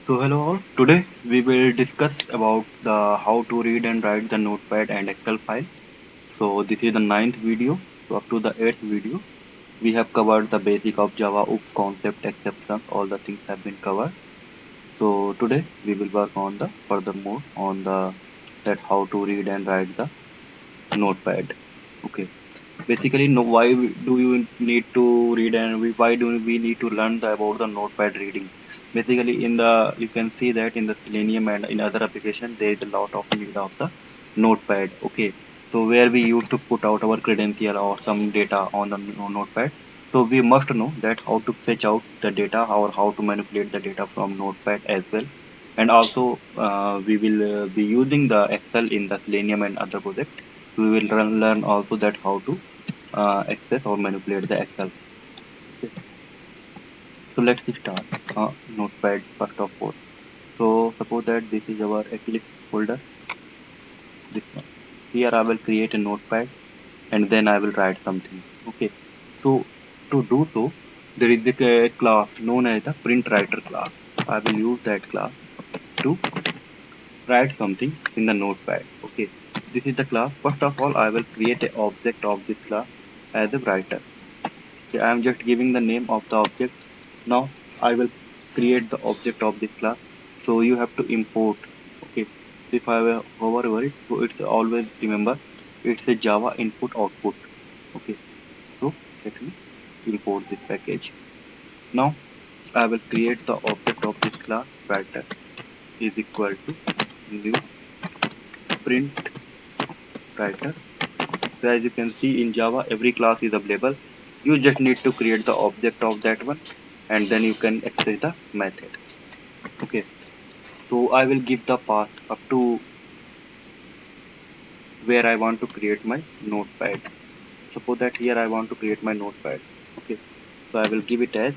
So hello all. Today we will discuss about the how to read and write the Notepad and Excel file. So this is the ninth video. So up to the eighth video, we have covered the basic of Java, OOPS concept, exceptions, all the things have been covered. So today we will work on the furthermore on the that how to read and write the Notepad. Okay. Basically, no, do you need to read and why do we need to learn about the Notepad reading? Basically, in the you can see that in the Selenium and in other application there is a lot of need of the Notepad. Okay, so where we used to put out our credential or some data on the Notepad. So we must know that how to fetch out the data or how to manipulate the data from Notepad as well. And also we will be using the Excel in the Selenium and other project. So we will learn also that how to access or manipulate the Excel. Okay. So let's start. Notepad first of all. So suppose that this is our Eclipse folder. This one. Here I will create a notepad and then I will write something. Okay. So to do so, there is a class known as the print writer class. I will use that class to write something in the notepad. Okay. This is the class. First of all, I will create an object of this class as a writer. Okay, I am just giving the name of the object. Now I will create the object of this class. So you have to import. Okay, if I will hover over it, so it's always remember it's a Java input output. Okay, so let me import this package. Now I will create the object of this class writer is equal to new print writer. So as you can see in Java, every class is available. You just need to create the object of that one and then you can access the method. Okay, so I will give the path up to where I want to create my notepad. Suppose that here I want to create my notepad. Okay, so I will give it as,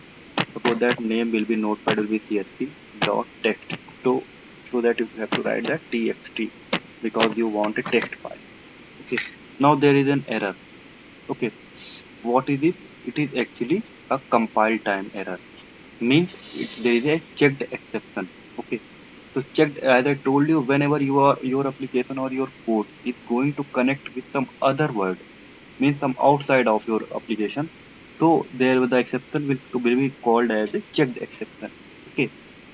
suppose that name will be notepad will be csv dot text. So that you have to write that txt because you want a text file. Okay, now there is an error. Okay, what is it? It is actually a compile time error. Means there is a checked exception. Okay, so checked, as I told you, whenever your application or your code is going to connect with some other word, means some outside of your application, so there the exception will be called as a checked exception. Okay,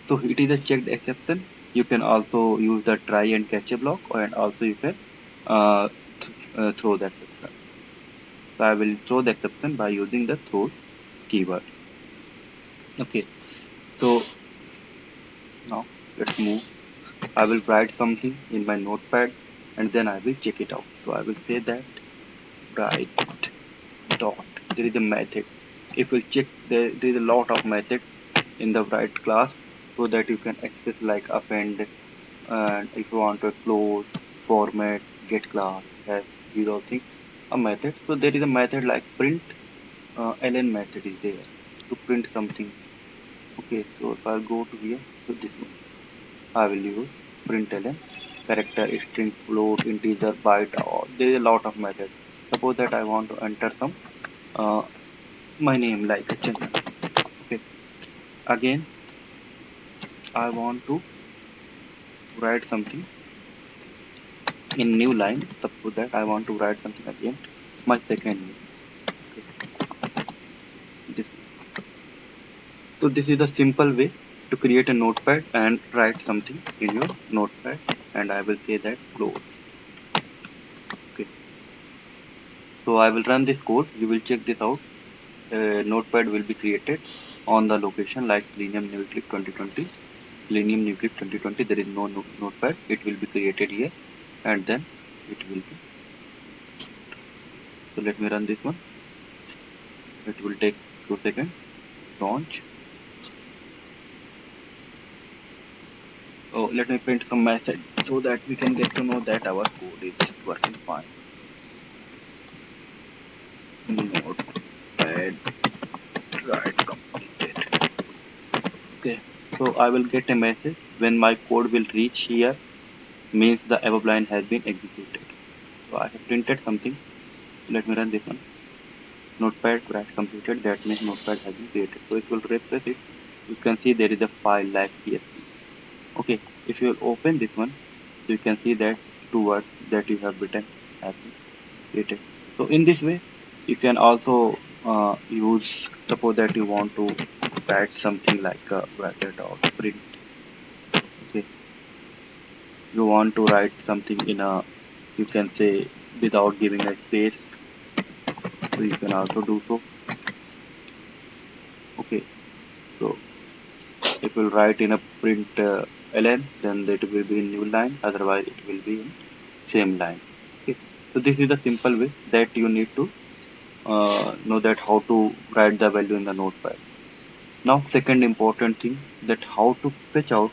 so it is a checked exception. You can also use the try and catch a block, and also you can throw the exception. So I will throw the exception by using the throws keyword. Okay, so now let's move. I will write something in my notepad and then I will check it out. So I will say that write dot. There is a method. If you check, there is a lot of method in the write class so that you can access like append and if you want to close, format, get class, as these all things a method. So there is a method like print ln method is there to print something. Okay, so if I go to here, so this one I will use println character string float integer byte or there is a lot of methods. Suppose that I want to enter some uh, my name like Chandan. Okay, again I want to write something in new line. Suppose that I want to write something again my second name. Okay, this. So this is the simple way to create a notepad and write something in your notepad, and I will say that close. Okay, so I will run this code. You will check this out. Notepad will be created on the location like Selenium NewClip 2020. Selenium NewClip 2020. There is no notepad. It will be created here, and then it will be. So let me run this one. It will take 2 seconds. Launch. Oh, let me print some message so that we can get to know that our code is working fine. Notepad write completed. Okay, so I will get a message when my code will reach here, means the above line has been executed. So I have printed something. Let me run this one. Notepad write completed. That means notepad has been created. So it will refresh it. You can see there is a file like CSV. Okay, if you open this one, you can see that two words that you have written have been created. So in this way, you can also use, suppose that you want to write something like a bracket or print. Okay, you want to write something in a, you can say without giving a space, so you can also do so. Okay, so if you write in a print ln, then it will be in new line, otherwise it will be in same line. Okay, so this is the simple way that you need to know that how to write the value in the notepad. Now second important thing, that how to fetch out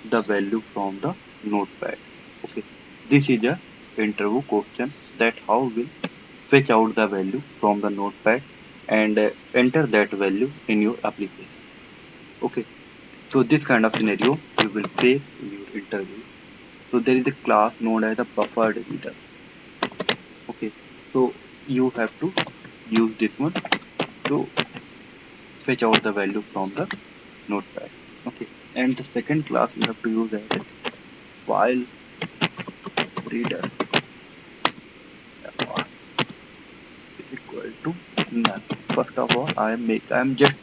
the value from the notepad. Okay, this is a interview question, that how will fetch out the value from the notepad and enter that value in your application. Okay, so this kind of scenario you will face in your interview. So there is a class known as the buffered reader. Okay, so you have to use this one to fetch out the value from the notepad. Okay, and the second class you have to use as a file reader. Fr is equal to null. First of all, I am just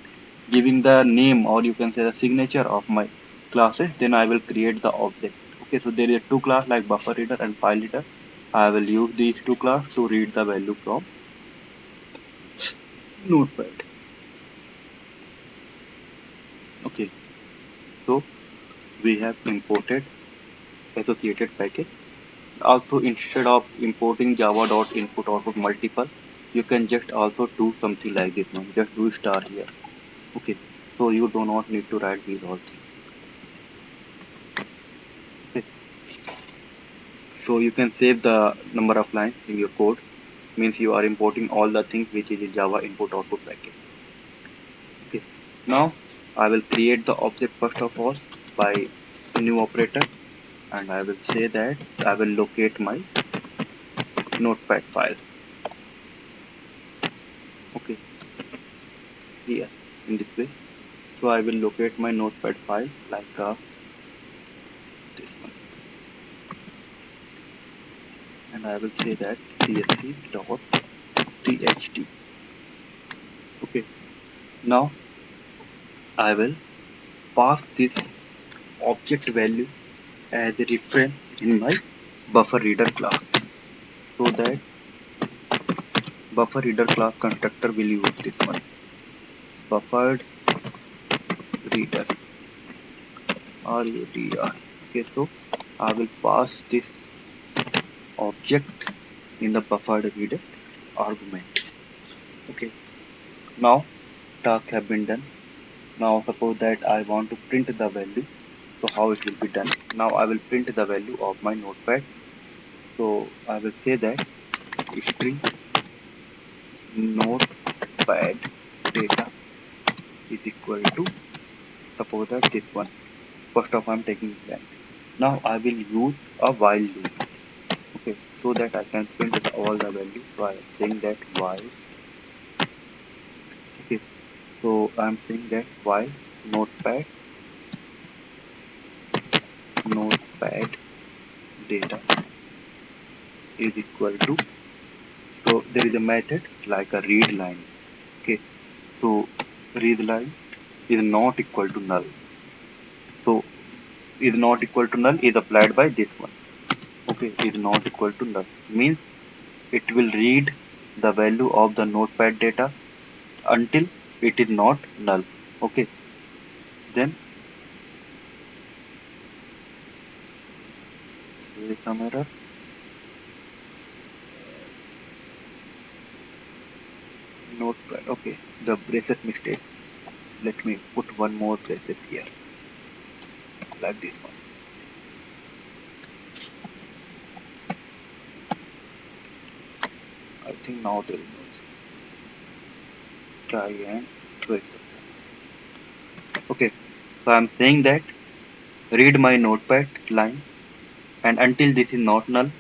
giving the name, or you can say the signature of my classes. Then I will create the object. Okay, so there is two class like buffer reader and file reader. I will use these two class to read the value from notepad. Okay, so we have imported associated package. Also, instead of importing java.input output multiple, you can just also do something like this one. Just do star here. Okay, so you do not need to write these all things. Okay, so you can save the number of lines in your code. Means you are importing all the things which is in java input output package. Okay, now I will create the object first of all by new operator, and I will say that I will locate my notepad file. Okay, here in this way. So I will locate my notepad file like this one, and I will say that csv.txt. Okay, now I will pass this object value as a reference in my buffer reader class, so that buffer reader class constructor will use this one, buffered reader, reader. Okay, so I will pass this object in the buffered reader argument. Okay, now task have been done. Now suppose that I want to print the value. So how it will be done? Now I will print the value of my notepad. So I will say that string notepad data is equal to, suppose that this one. First of all, I'm taking blank. Now I will use a while loop. Okay, so that I can print all the values. So I am saying that while. Okay, so I'm saying that while notepad data is equal to, so there is a method like a read line. Okay, so read line is not equal to null. So is not equal to null is applied by this one. Okay, is not equal to null means it will read the value of the notepad data until it is not null. Okay, then there is some error. Notepad. Okay, the braces mistake. Let me put one more braces here, like this one. I think now there is no issue. Try and trace something. Okay, so I'm saying that read my notepad line, and until this is not null,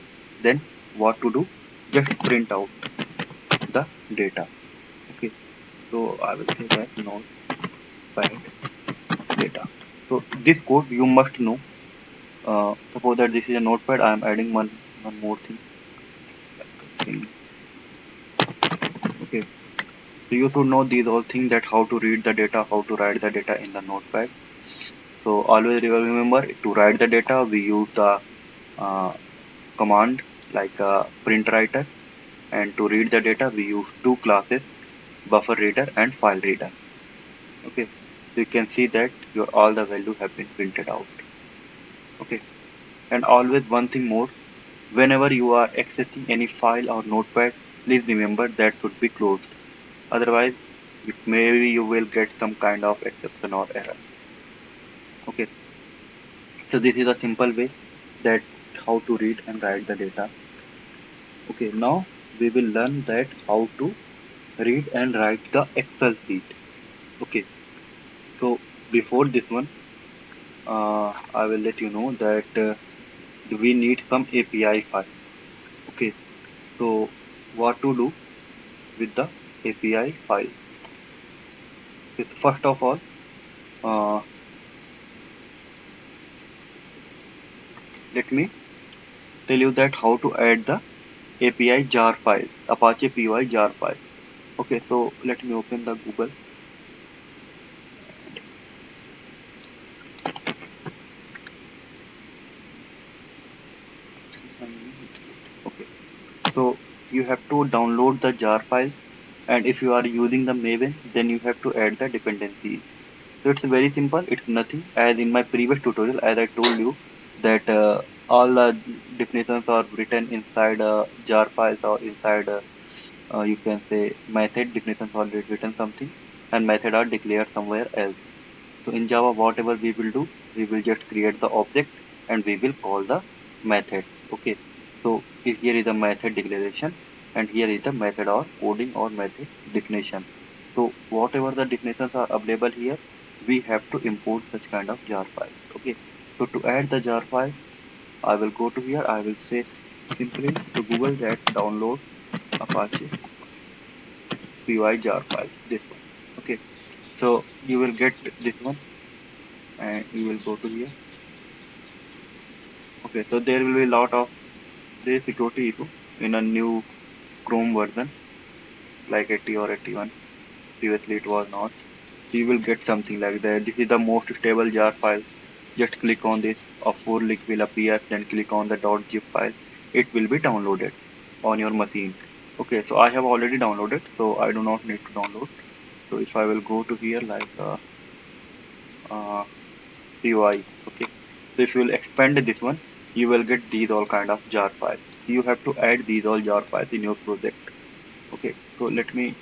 then what to do? Just print out the data. Okay, so I will say that notepad data. So this code you must know Suppose that this is a notepad. I am adding one more thing. Okay, so you should know these all things, that how to read the data, how to write the data in the notepad. So always remember, to write the data we use the uh, command like print writer, and to read the data we use two classes, buffer reader and file reader. Okay, so you can see that your all the value have been printed out. Okay, and always one thing more, whenever you are accessing any file or notepad, please remember that should be closed. Otherwise, maybe you will get some kind of exception or error. Okay, so this is a simple way that how to read and write the data. Okay, now we will learn that how to read and write the Excel sheet. Okay, so before this one, I will let you know that we need some API file. Okay, so what to do with the API file? First of all, uh, let me tell you that how to add the API jar file, Apache PY jar file. Okay, so let me open the Google. Okay, so you have to download the jar file, and if you are using the Maven, then you have to add the dependencies. So it's very simple, it's nothing. As in my previous tutorial, as I told you that all the definitions are written inside jar files, or inside you can say method definitions are written something, and method are declared somewhere else. So in Java, whatever we will do, we will just create the object and we will call the method. Okay, so here is the method declaration, and here is the method or coding or method definition. So whatever the definitions are available here, we have to import such kind of jar file. Okay, so to add the jar file, I will go to here. I will say simply to Google that download Apache py jar file. This one. Okay, so you will get this one, and you will go to here. Okay, so there will be a lot of the security issue in a new Chrome version like 80 or 81. Previously it was not. So you will get something like that. This is the most stable jar file. Just click on this, a 4 link will appear, then click on the .zip file. It will be downloaded on your machine. Okay, so I have already downloaded, so I do not need to download. So if I will go to here like uh, UI. Okay, so if you will expand this one, you will get these all kind of jar files. You have to add these all jar files in your project. Okay, so let me,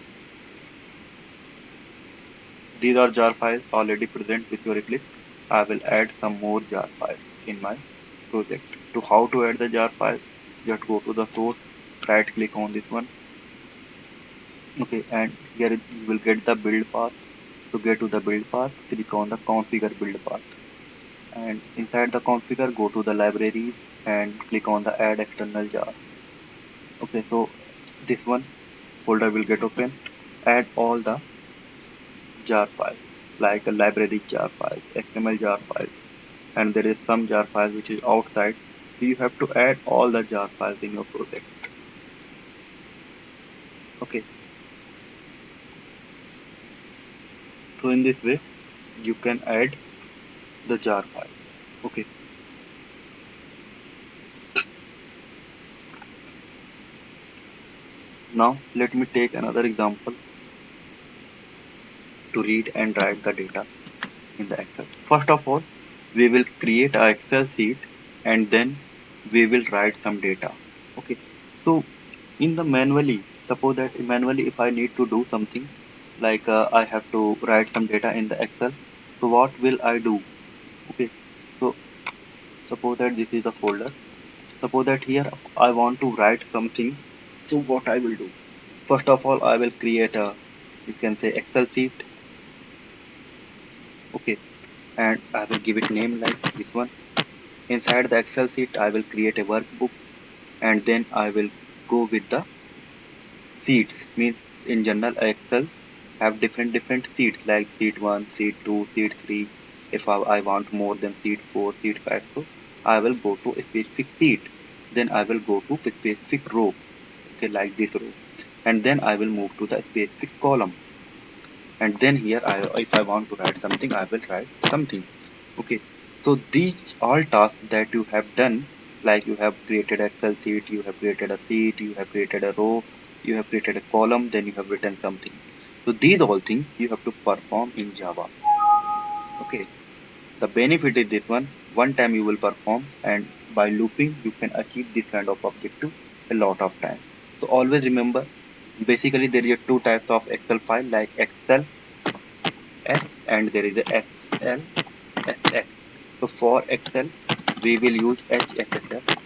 these are jar files already present with your Eclipse. I will add some more jar files in my project. To how to add the jar file, just go to the source, right click on this one. Okay, and here you will get the build path. To get to the build path, click on the configure build path, and inside the configure, go to the libraries and click on the add external jar. Okay, so this one folder will get open. Add all the jar files like a library jar file, XML jar file, and there is some jar file which is outside. So you have to add all the jar files in your project. Okay, so in this way you can add the jar file. Okay, now let me take another example to read and write the data in the Excel. First of all, we will create a Excel sheet and then we will write some data. Okay, so in the manually, suppose that manually if I need to do something like I have to write some data in the Excel, so what will I do? Okay, so suppose that this is a folder. Suppose that here I want to write something. So what I will do? First of all, I will create a, you can say, Excel sheet. Okay, and I will give it name like this one. Inside the Excel sheet, I will create a workbook, and then I will go with the sheets. Means in general, Excel have different sheets like sheet 1, sheet 2, sheet 3. If I want more than sheet 4, sheet 5, so I will go to a specific sheet, then I will go to a specific row, okay, like this row, and then I will move to the specific column, and then here if I want to write something, I will write something. Okay, so these all tasks that you have done, like you have created Excel sheet, you have created a sheet, you have created a row, you have created a column, then you have written something. So these all things you have to perform in Java. Okay, the benefit is this one time you will perform, and by looping you can achieve this kind of objective a lot of time. So always remember, basically there are two types of Excel file, like Excel S and there is a Excel SX. So for Excel we will use HSSF,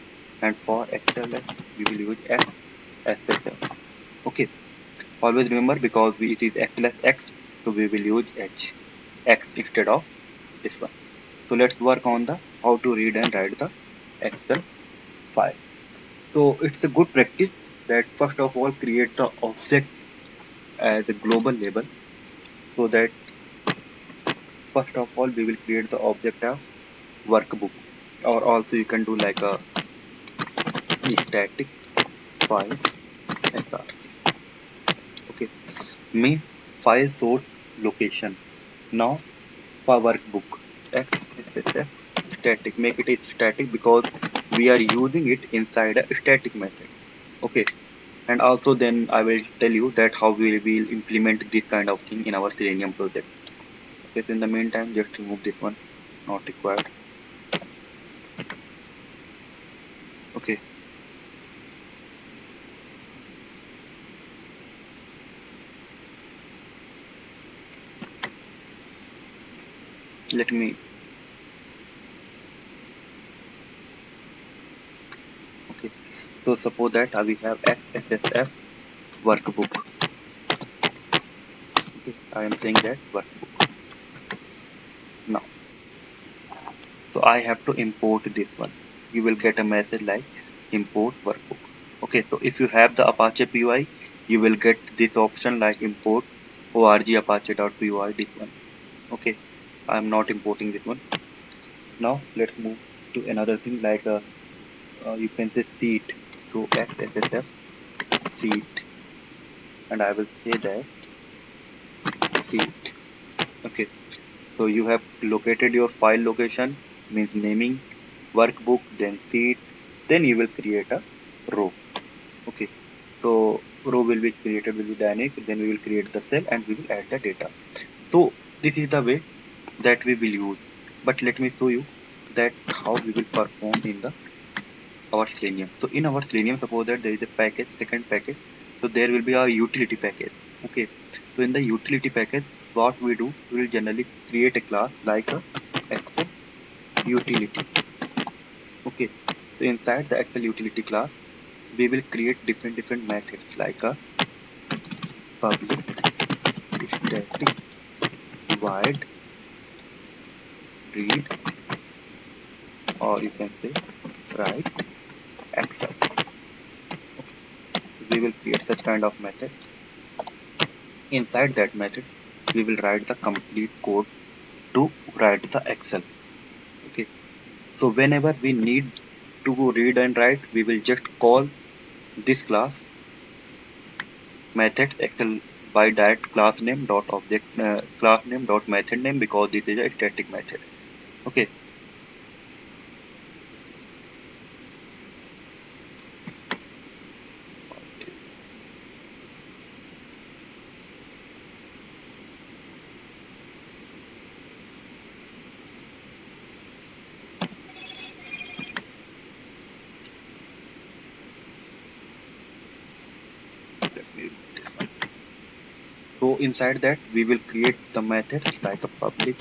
and for XLS we will use SSF. Okay, always remember, because it is XLSX, so we will use X instead of this one. So let's work on the how to read and write the Excel file. So it's a good practice that first of all create the object as a global label, so that first of all we will create the object of workbook, or also you can do like a static file src. Okay, main file source location. Now for workbook XSSF static, make it a static because we are using it inside a static method. Okay, and also then I will tell you that how we will implement this kind of thing in our Selenium project. Okay, so in the meantime just remove this one, not required. Okay, let me, okay, so suppose that we have XSSF workbook. Okay, I am saying that workbook. Now so I have to import this one. You will get a message like import workbook. Okay, so if you have the Apache PY, you will get this option like import org apache.py, this one. Okay, I'm not importing this one. Now let's move to another thing like you can say seat. So XSSF seat, and I will say that seat. Okay, so you have located your file location, means naming workbook, then seat, then you will create a row. Okay, so row will be created, will be dynamic, then we will create the cell and we will add the data. So this is the way that we will use, but let me show you that how we will perform in the our Selenium. So in our Selenium, suppose that there is a package, second package, so there will be a utility package. Okay, so in the utility package, what we do, we will generally create a class like a Excel utility. Okay, so inside the Excel utility class, we will create different methods like a public static void read, or you can say write Excel. Okay, we will create such kind of method. Inside that method, we will write the complete code to write the Excel. Okay, so whenever we need to read and write, we will just call this class method Excel by that class name dot object class name dot method name, because this is a static method. Okay, let me read this one. So inside that we will create the method like a public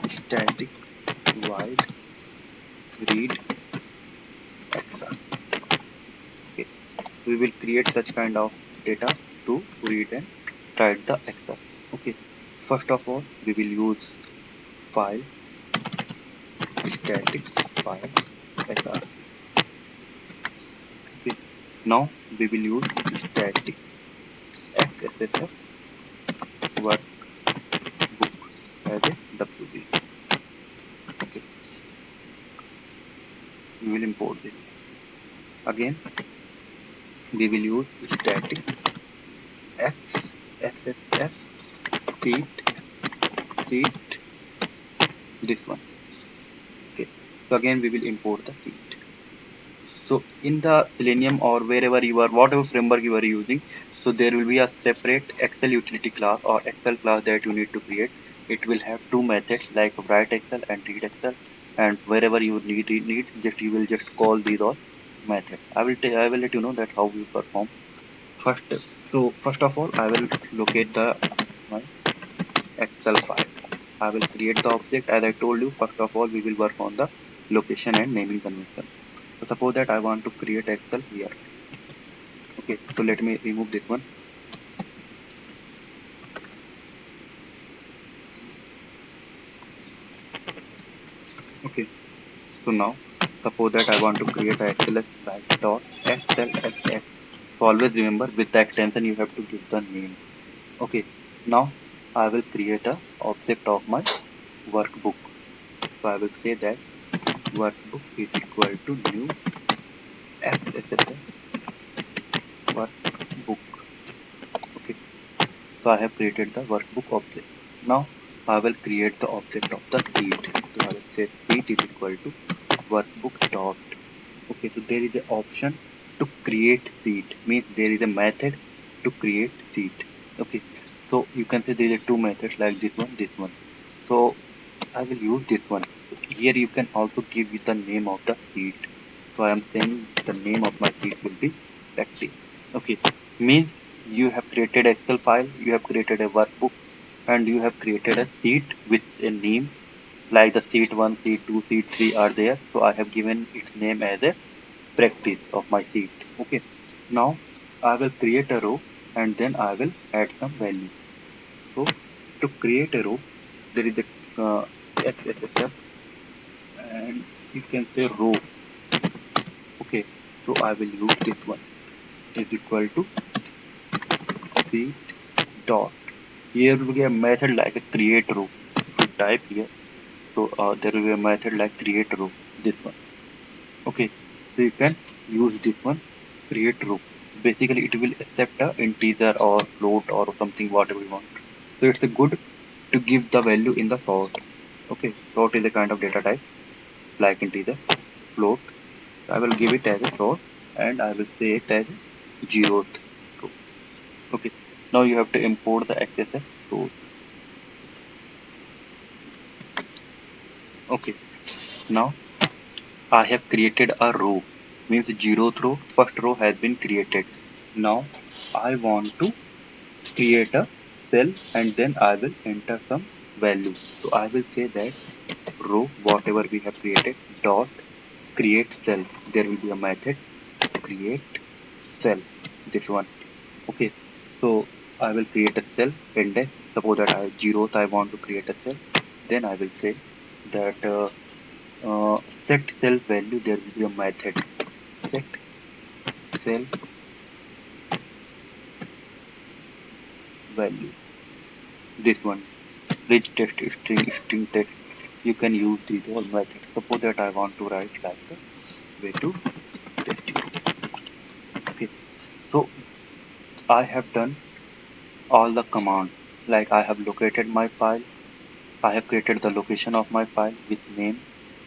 static void read Excel. Okay, we will create such kind of data to read and write the Excel. Okay, first of all we will use file static file sr. Okay, now we will use static xssf workbook as a wb. Okay, again we will use static x xsf seat this one. Okay, so again we will import the seat. So in the Selenium or wherever you are, whatever framework you are using, so there will be a separate Excel utility class or Excel class that you need to create. It will have two methods like write Excel and read Excel, and wherever you need just you will just call these all methods. I will let you know that how we perform first. So first of all I will locate the my Excel file. I will create the object. As I told you, first of all we will work on the location and naming convention. So suppose that I want to create Excel here. Okay, so let me remove this one. Okay, so now suppose that I want to create a XLS file dot XLSX. So always remember with the extension you have to give the name. Okay, now I will create a object of my workbook. So I will say that workbook is equal to new XSS workbook. Okay, so I have created the workbook object. Now I will create the object of the seat. So I will say seat is equal to workbook dot. Okay, so there is an option to create seat, means there is a method to create seat. Okay, so you can say there are two methods like this one. So I will use this one. Here you can also give it the name of the seat. So I am saying the name of my seat will be practice. Okay, means you have created Excel file, you have created a workbook, and you have created a seat with a name like the seat 1, seat 2, seat 3 are there. So I have given its name as a practice of my seat. Okay, now I will create a row and then I will add some value. So to create a row, there is a XSSF and you can say row. Okay, so I will use this one is equal to seat dot. Here will be a method like a create row. If you type here, so there will be a method like create row. This one. Okay, so you can use this one create row. Basically it will accept a integer or float or something whatever you want. So it's a good to give the value in the sort. Okay, sort is a kind of data type like integer float. I will give it as a sort and I will say it as zeroth row. Okay, now you have to import the XSS row. Okay, now I have created a row, means zeroth row, first row has been created. Now I want to create a cell and then I will enter some value. So I will say that row whatever we have created dot create cell. There will be a method create cell. This one. Okay. So I will create a cell index. Suppose that I have zeroth. I want to create a cell. Then I will say that set cell value. There will be a method set cell value. This one. Rich text string text. You can use these all methods. Suppose that I want to write like the way to test it. Okay, so I have done all the command. Like I have located my file, I have created the location of my file with name,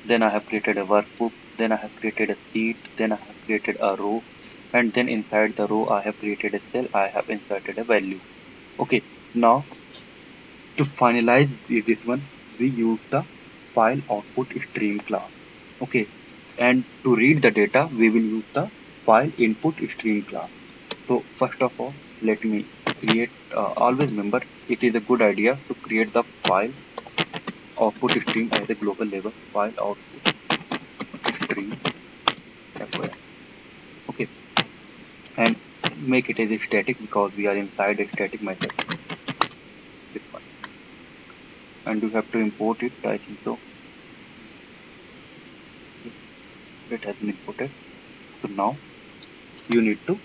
then I have created a workbook, then I have created a sheet, then I have created a row, and then inside the row I have created a cell, I have inserted a value. Okay, now to finalize this one, we use the file output stream class. Okay, and to read the data, we will use the file input stream class. So first of all, let me create. Always remember, it is a good idea to create the file output stream as a global level file output stream. FYI. Okay, and make it as a static because we are inside a static method. This one, and you have to import it. I think so. It has been imported. So now you need to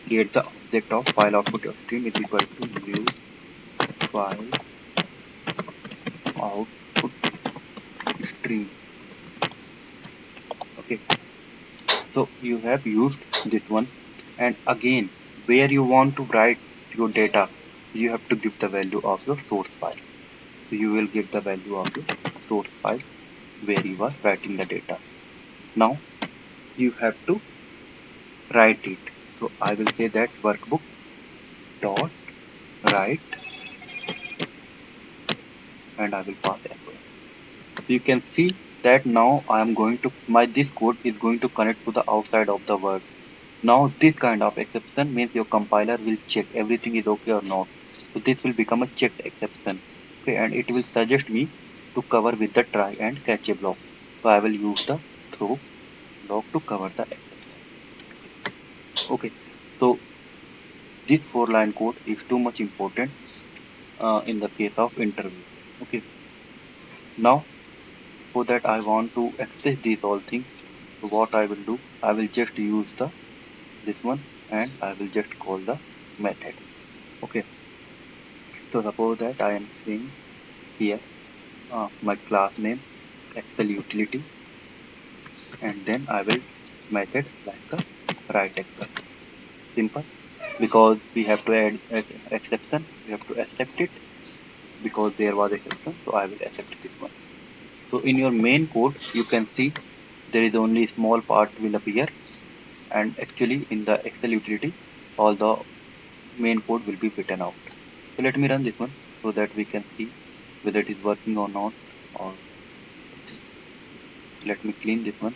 create the object of file output stream is equal to new file output stream. Okay, So you have used this one, and again where you want to write your data, you have to give the value of your source file. So you will give the value of your source file where you are writing the data. Now you have to write it. So I will say that workbook dot write, and I will pass as. So you can see that now I am going to this code is going to connect to the outside of the word. Now this kind of exception means your compiler will check everything is okay or not. So this will become a checked exception. Okay, and it will suggest me to cover with the try and catch a block. So I will use the throw block to cover the exception. Okay, so this 4-line code is too much important in the case of interview. Okay, now for that I want to access these all things. So what I will do, I will just use the this one, and I will just call the method. Okay, so suppose that I am saying here my class name Excel utility, and then I will method like a write Excel. Simple, because we have to add exception, we have to accept it because there was exception, so I will accept this one. So in your main code you can see there is only small part will appear, and actually in the Excel utility all the main code will be written out. So let me run this one so that we can see whether it is working or not. Or let me clean this one,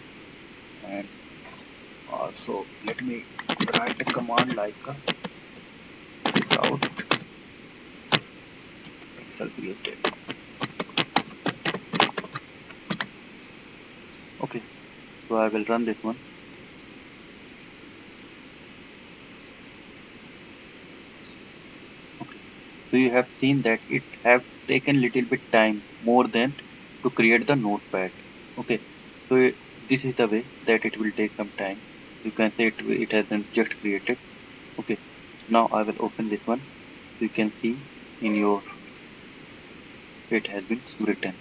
and also let me write a command like sysout Excel created. Okay, so I will run this one. Okay, so you have seen that it have taken little bit time more than to create the notepad. Okay, so this is the way that it will take some time. You can say it hasn't just created. Okay, now I will open this one. You can see in your it has been written.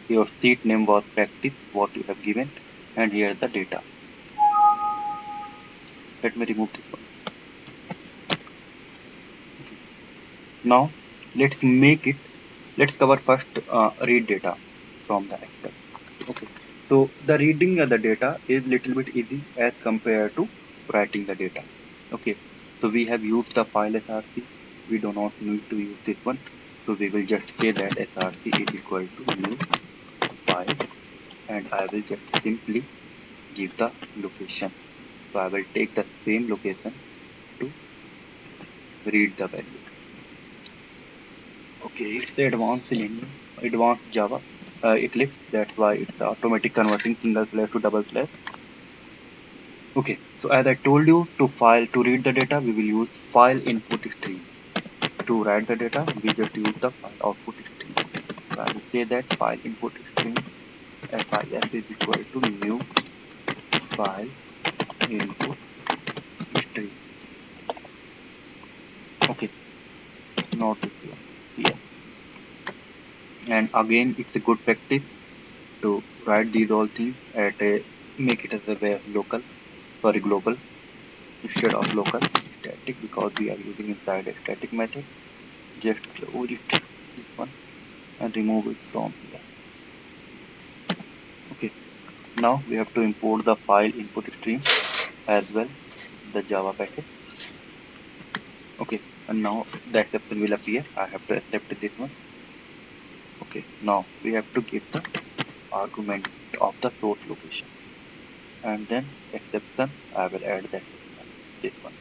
Your seat name was practice, what you have given, and here is the data. Let me remove this one. Okay. Now let's make it. Let's cover first read data from the Excel. Okay. So the reading of the data is little bit easy as compared to writing the data. Okay. So we have used the file src. We do not need to use this one. So we will just say that src is equal to new file, and I will just simply give the location. So I will take the same location to read the value. Okay, it's advanced Java Eclipse. That's why it's automatic converting single slash to double slash. Okay, so as I told you, to read the data, we will use file input stream. To write the data, we just use the file output stream. So I will say that file input stream FIS is equal to new file input stream. Okay, not this one here. And again, it's a good practice to write these all things at a make it as a global instead of local static, because we are using inside a static method. Just close it this one and remove it from here. Okay, now we have to import the file input stream as well, the Java package. Okay, and now the exception will appear. I have to accept this one. Okay, now we have to give the argument of the source location, and then exception I will add that this one.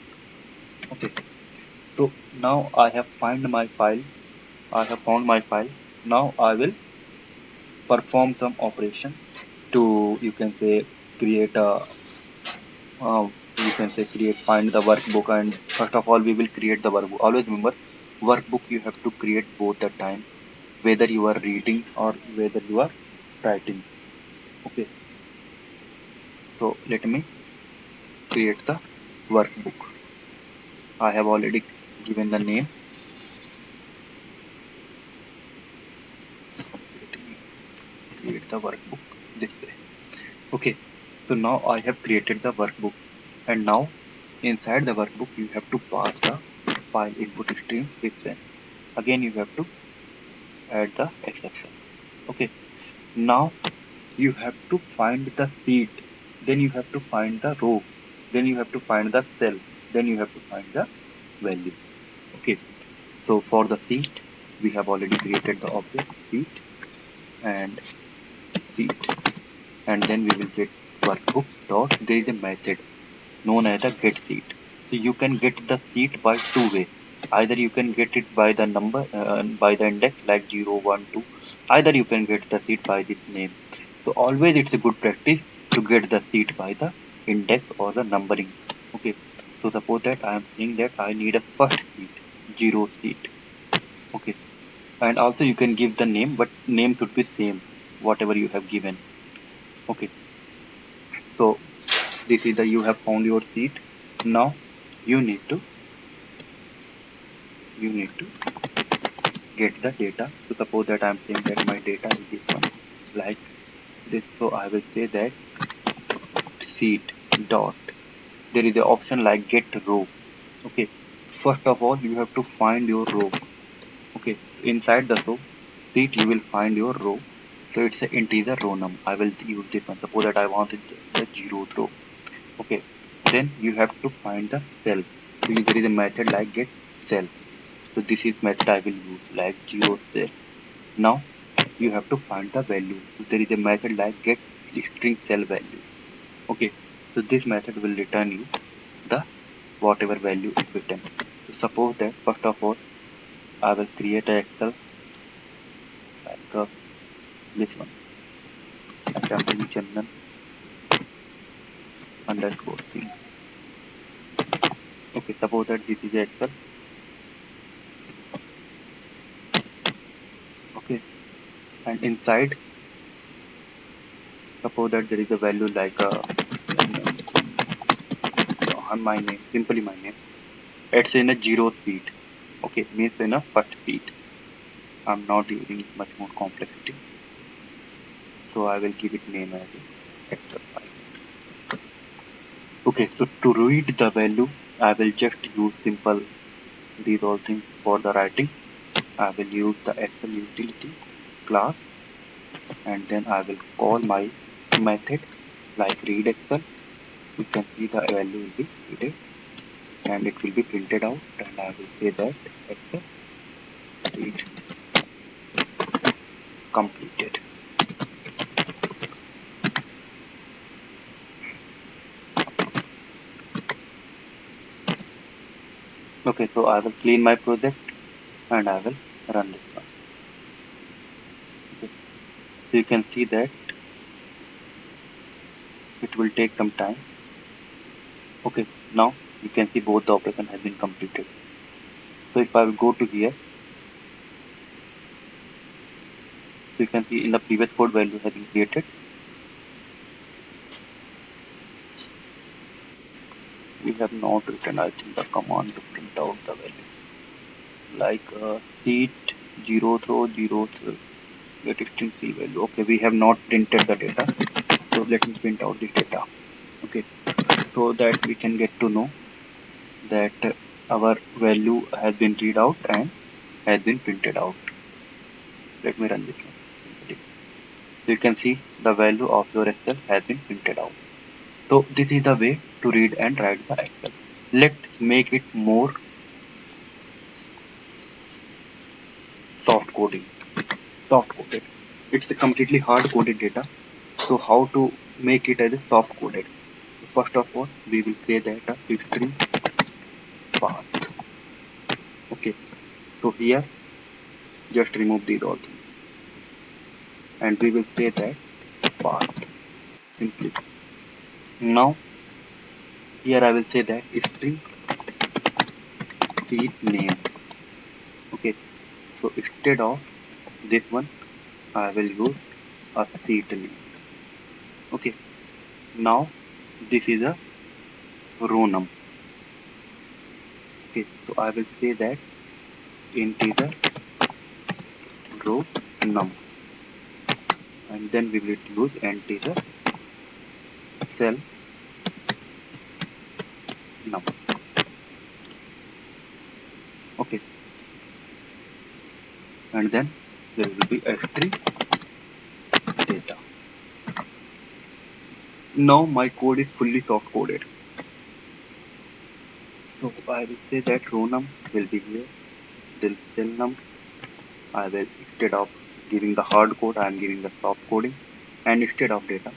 Okay, so now I have found my file. Now I will perform some operation to, you can say, create a find the workbook. And first of all we will create the workbook. Always remember, workbook you have to create both the time, whether you are reading or whether you are writing. Okay, so let me create the workbook. I have already given the name. Let me create the workbook this way. Okay, So now I have created the workbook, and now inside the workbook you have to pass the file input stream different. Again you have to add the exception. Okay, now you have to find the seat, then you have to find the row, then you have to find the cell, then you have to find the value. Okay, so for the seat we have already created the object seat and seat, and then we will get workbook dot, there is a method known as a get seat. So you can get the seat by two ways. Either you can get it by the number, by the index like 0 1 2. Either you can get the seat by this name. So always it's a good practice to get the seat by the index or the numbering. Okay, so suppose that I am saying that I need a first seat, 0 seat. Okay, and also you can give the name, but name should be same whatever you have given. Okay, so this is the, you have found your seat. Now you need to get the data. So suppose that I am saying that my data is this one like this. So I will say that seat dot, there is an option like get row. Okay, first of all you have to find your row. Okay, inside the row seat you will find your row. So it's an integer row num. I will use this one. Suppose that I want the zeroth row. Okay, then you have to find the cell. So there is a method like get cell. So this is method I will use like 0 cell. Now you have to find the value. So there is a method like get string cell value. Okay, so this method will return you the whatever value is written. So suppose that first of all I will create a Excel like this one, assembly Chandan underscore thing. Okay, suppose that this is a Excel. Okay, and inside suppose that there is a value like my name, simply my name. It's in a 0 seat. Okay, means in a first seat. I'm not using much more complexity. So I will give it name as Excel file. Okay, so to read the value, I will just use simple these all things for the writing. I will use the Excel utility class, and then I will call my method like read Excel. You can see the value will be read and it will be printed out, and I will say that Excel read completed. Okay, so I will clean my project and I will run this one. Okay. So you can see that it will take some time. Okay, now you can see both the operation has been completed. So if I will go to here, so you can see in the previous code value has been created. We have not written, I think, the command to print out the value like seat 0 row 0 get string c value. Okay, we have not printed the data, so let me print out the data. Okay, so that we can get to know that our value has been read out and has been printed out. Let me run this one. So you can see the value of your Excel has been printed out. So this is the way to read and write the Excel. Let's make it more soft coding. Soft coded. It's a completely hard coded data. So how to make it as a soft coded? First of all, we will say that string path. Okay. So here, just remove these all things, and we will say that path simply. Now here I will say that string seat name. Okay, so instead of this one I will use a seat name. Okay, now this is a row num. Okay, so I will say that integer row num, and then we will use integer cell num. Okay, and then there will be string data. Now my code is fully soft coded. So I will say that row num will be here, then cell num. I will, instead of giving the hard code, I am giving the soft coding, and instead of data,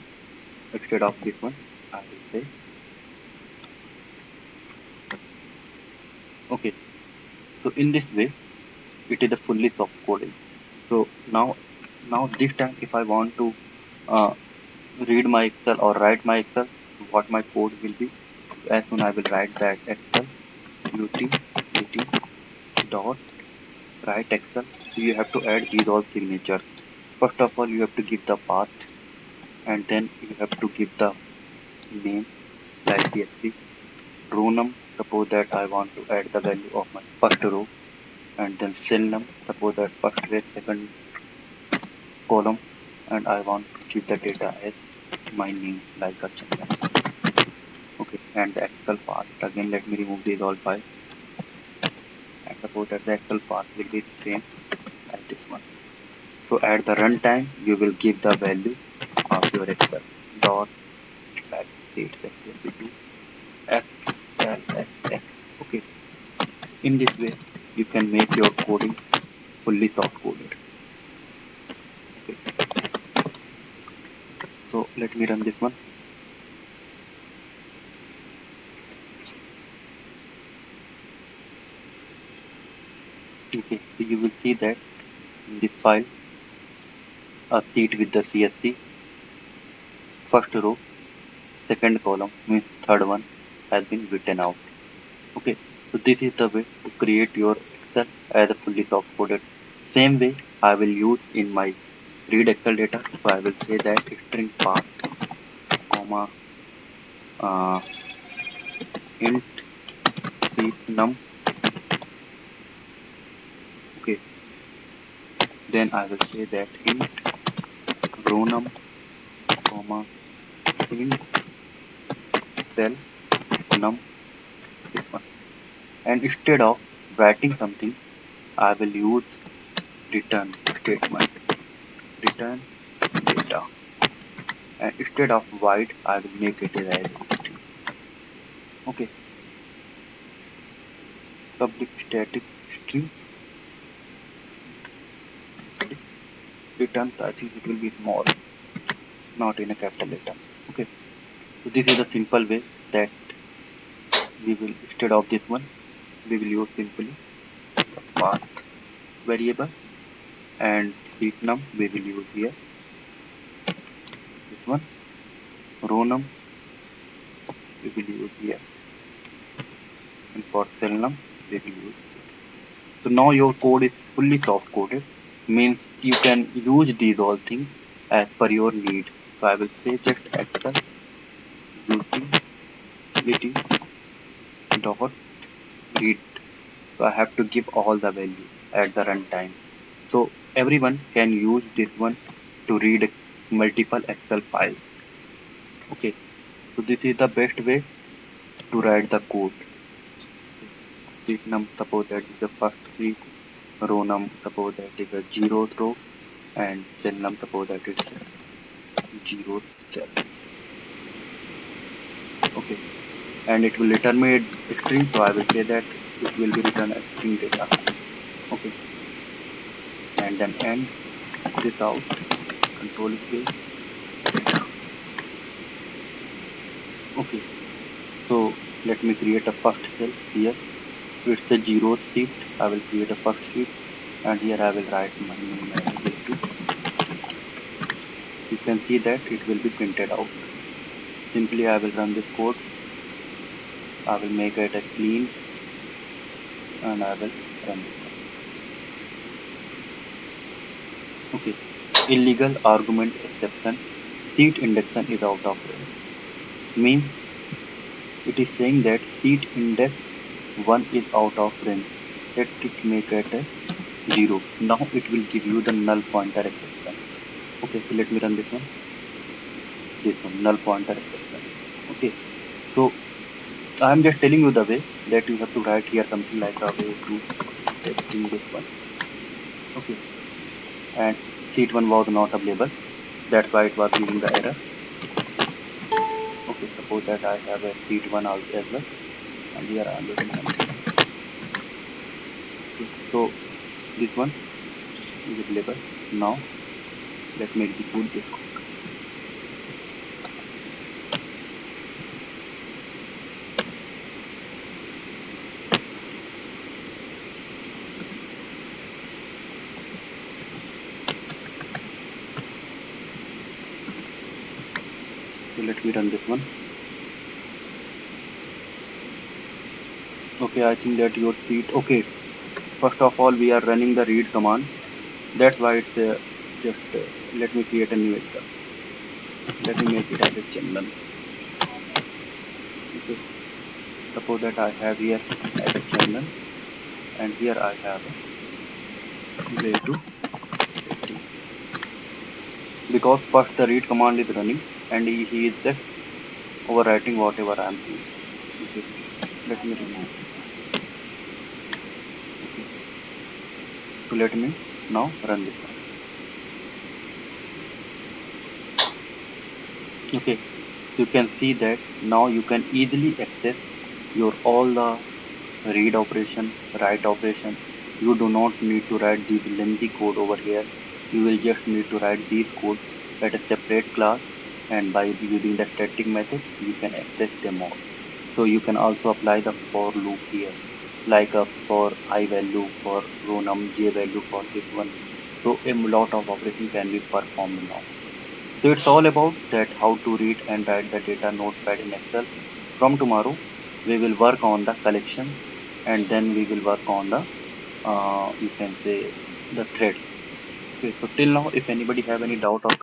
instead of this one, I will say okay. So in this way, it is a fully soft coding. So now this time, if I want to uh, read my Excel or write my Excel, what my code will be, as soon I will write that Excel utility dot write Excel. So you have to add these all signatures. First of all, you have to give the path, and then you have to give the name like CSV. Row num, suppose that I want to add the value of my first row, and then cell num, suppose that first way, second column, and I want to keep the data as my name like a Chandan. Okay, and the Excel path, again let me remove these all files, and suppose that the Excel path will be the same as this one. So at the runtime, you will give the value of your Excel dot, like say it's equal to XLSX. Okay, in this way, you can make your coding fully soft coded. Okay, so let me run this one. Okay, so you will see that in this file, a sheet with the CSC, first row, second column means third one has been written out. Okay, so this is the way to create your Excel as a fully soft coded. Same way I will use in my read Excel data. So I will say that string path comma uh, int sheet num. Okay, then I will say that int row num comma int cell num, this one. And instead of writing something, I will use return statement, return data, and instead of void I will make it as string. Okay, public static string returns, I think it will be small, not in a capital letter. Okay, so this is a simple way that we will, instead of this one, we will use simply the path variable, and sheet num we will use here, this one. Row num we will use here, and for cell num we will use here. So now your code is fully soft coded, means you can use these all things as per your need. So I will say just Excel utility dot read. So I have to give all the value at the runtime. So everyone can use this one to read multiple Excel files. Okay, so this is the best way to write the code. Sheet num, suppose that is the first sheet. Row num, suppose that is the zeroth row, and cell num, suppose that it's zeroth cell. Okay, and it will return me a string, so I will say that it will be return as string data. Okay, and then end this out, control space. Okay, so let me create a first cell here. So it's the zeroth sheet. I will create a first sheet, and here I will write my name as equal to. You can see that it will be printed out. Simply I will run this code. I will make it a clean, and I will run this one. Okay, illegal argument exception. Sheet indexation is out of range. Means it is saying that sheet index 1 is out of range. Let it make it a 0. Now it will give you the null pointer exception. Okay, so let me run this one. This one, null pointer exception. Okay, so I am just telling you the way that you have to write here something like a way to testing this one. Okay, and sheet 1 was not available, that's why it was giving the error. Okay, suppose that I have a sheet 1 also as well, and here I am writing something. Okay, so this one is available. Now let me execute this code. So let me run this one. Okay, I think that your sheet. Okay, first of all we are running the read command, that's why it's just let me create a new excel. Let me make it as a channel. Okay, suppose that I have here as a channel, and here I have a way to testing, because first the read command is running and he is just overwriting whatever I am saying. Okay, let me remove this. Okay, so let me now run this one. Okay, you can see that now you can easily access your all the read operation, write operation. You do not need to write these lengthy code over here. You will just need to write these code at a separate class, and by using the static method you can access them all. So you can also apply the for loop here, like a for I value, for row num, j value for this one. So a lot of operation can be performed now. So it's all about that how to read and write the data notepad in Excel. From tomorrow, we will work on the collection, and then we will work on the you can say the threads. Okay, so till now, if anybody have any doubt or